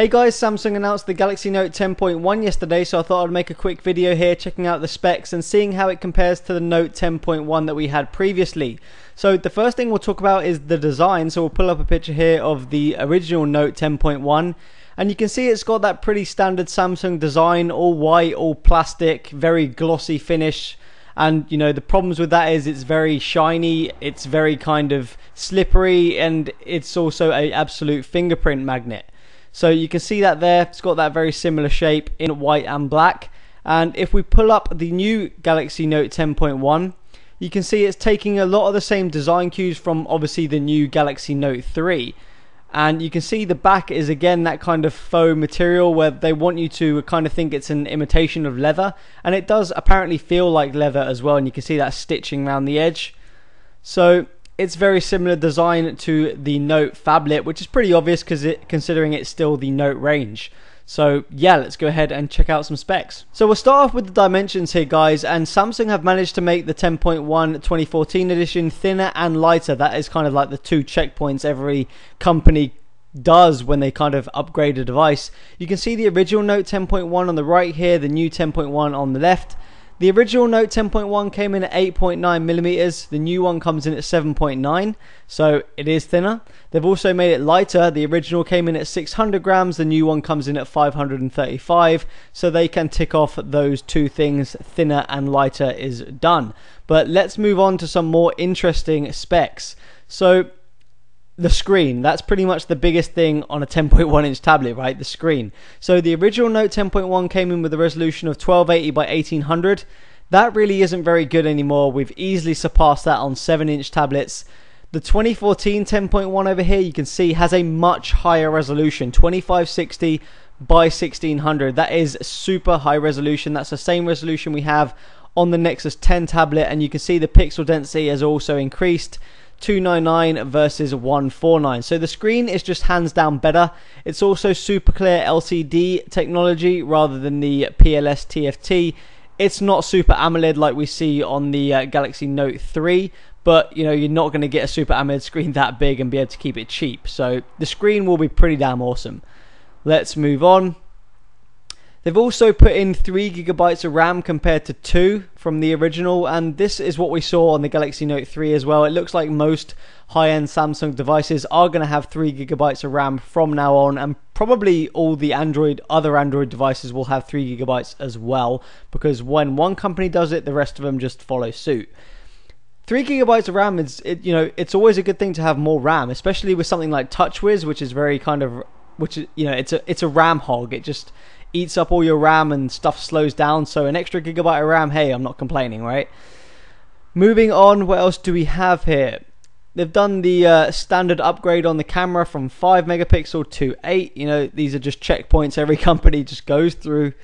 Hey guys, Samsung announced the Galaxy Note 10.1 yesterday, so I thought I'd make a quick video here checking out the specs and seeing how it compares to the Note 10.1 that we had previously. So the first thing we'll talk about is the design. So we'll pull up a picture here of the original Note 10.1, and you can see it's got that pretty standard Samsung design, all white, all plastic, very glossy finish. And you know, the problems with that is it's very shiny, it's very kind of slippery, and it's also an absolute fingerprint magnet. So you can see that there, it's got that very similar shape in white and black. And if we pull up the new Galaxy Note 10.1, you can see it's taking a lot of the same design cues from obviously the new Galaxy Note 3. And you can see the back is again that kind of faux material where they want you to kind of think it's an imitation of leather. And it does apparently feel like leather as well, and you can see that stitching around the edge. So it's very similar design to the Note phablet, which is pretty obvious considering it's still the Note range. So yeah, let's go ahead and check out some specs. So we'll start off with the dimensions here, guys, and Samsung have managed to make the 10.1 2014 edition thinner and lighter. That is kind of like the two checkpoints every company does when they kind of upgrade a device. You can see the original Note 10.1 on the right here, the new 10.1 on the left. The original Note 10.1 came in at 8.9mm, the new one comes in at 7.9, so it is thinner. They've also made it lighter. The original came in at 600 grams, the new one comes in at 535, so they can tick off those two things, thinner and lighter is done. But let's move on to some more interesting specs. So the screen, that's pretty much the biggest thing on a 10.1 inch tablet, right? The screen. So the original Note 10.1 came in with a resolution of 1280 by 1800. That really isn't very good anymore. We've easily surpassed that on 7-inch tablets. The 2014 10.1 over here, you can see, has a much higher resolution, 2560 by 1600. That is super high resolution. That's the same resolution we have on the Nexus 10 tablet, and you can see the pixel density has also increased. 299 versus 149. So the screen is just hands down better. It's also super clear LCD technology rather than the PLS TFT. It's not super AMOLED like we see on the Galaxy Note 3, but you know, you're not going to get a super AMOLED screen that big and be able to keep it cheap. So the screen will be pretty damn awesome. Let's move on. They've also put in 3GB of RAM compared to 2 from the original, and this is what we saw on the Galaxy Note 3 as well. It looks like most high-end Samsung devices are going to have 3GB of RAM from now on, and probably all the other Android devices will have 3GB as well, because when one company does it, the rest of them just follow suit. 3GB of RAM is, you know, it's always a good thing to have more RAM, especially with something like TouchWiz, which is very kind of, you know, it's a RAM hog. It just eats up all your RAM and stuff slows down, so an extra gigabyte of RAM, hey, I'm not complaining, right? Moving on, what else do we have here? They've done the standard upgrade on the camera from 5 megapixel to 8. You know, these are just checkpoints every company just goes through.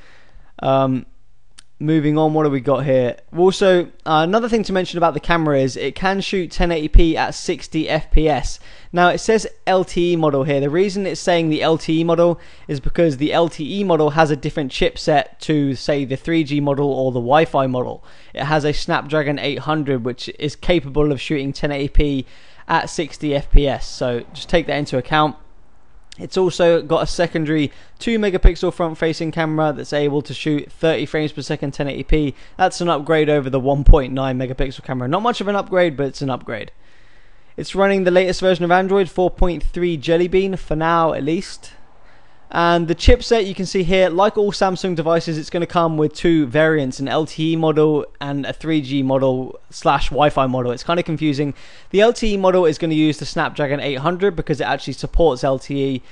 Moving on, what do we got here? Also, another thing to mention about the camera is it can shoot 1080p at 60 FPS. Now, it says LTE model here. The reason it's saying the LTE model is because the LTE model has a different chipset to, say, the 3G model or the Wi-Fi model. It has a Snapdragon 800, which is capable of shooting 1080p at 60 FPS. So just take that into account. It's also got a secondary 2 megapixel front facing camera that's able to shoot 30 frames per second 1080p. That's an upgrade over the 1.9 megapixel camera. Not much of an upgrade, but it's an upgrade. It's running the latest version of Android 4.3 Jelly Bean, for now at least. And the chipset, you can see here, like all Samsung devices, it's going to come with two variants, an LTE model and a 3G model / Wi-Fi model. It's kind of confusing. The LTE model is going to use the Snapdragon 800 because it actually supports LTE,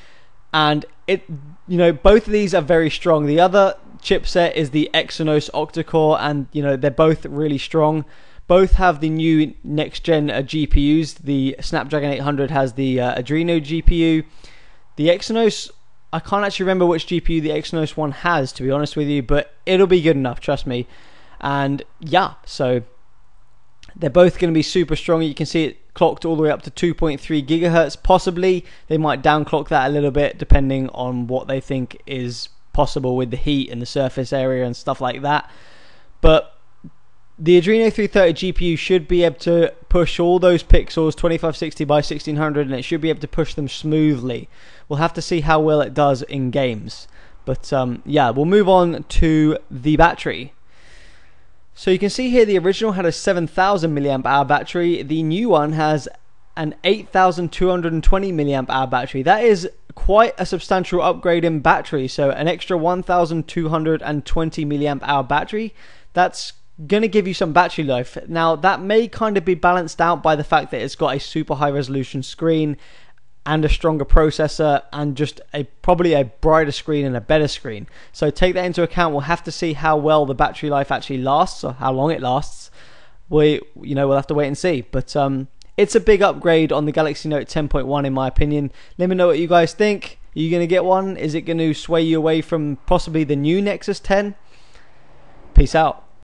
and it, you know, both of these are very strong. The other chipset is the Exynos octa-core, and you know, they're both really strong. Both have the new next-gen GPUs. The Snapdragon 800 has the Adreno GPU. The Exynos, I can't actually remember which GPU the Exynos one has, to be honest with you, but it'll be good enough, trust me. And yeah, so they're both going to be super strong. You can see it clocked all the way up to 2.3 gigahertz. Possibly they might downclock that a little bit depending on what they think is possible with the heat and the surface area and stuff like that. But The Adreno 330 GPU should be able to push all those pixels 2560 by 1600, and it should be able to push them smoothly. We'll have to see how well it does in games. But yeah, we'll move on to the battery. So you can see here the original had a 7000 milliamp hour battery. The new one has an 8220 milliamp hour battery. That is quite a substantial upgrade in battery. So an extra 1220 milliamp hour battery. That's going to give you some battery life. Now that may kind of be balanced out by the fact that it's got a super high resolution screen and a stronger processor and just probably a brighter screen and a better screen. So take that into account. We'll have to see how well the battery life actually lasts, or how long it lasts. We'll have to wait and see. But it's a big upgrade on the Galaxy Note 10.1 in my opinion. Let me know what you guys think. Are you going to get one? Is it going to sway you away from possibly the new Nexus 10? Peace out.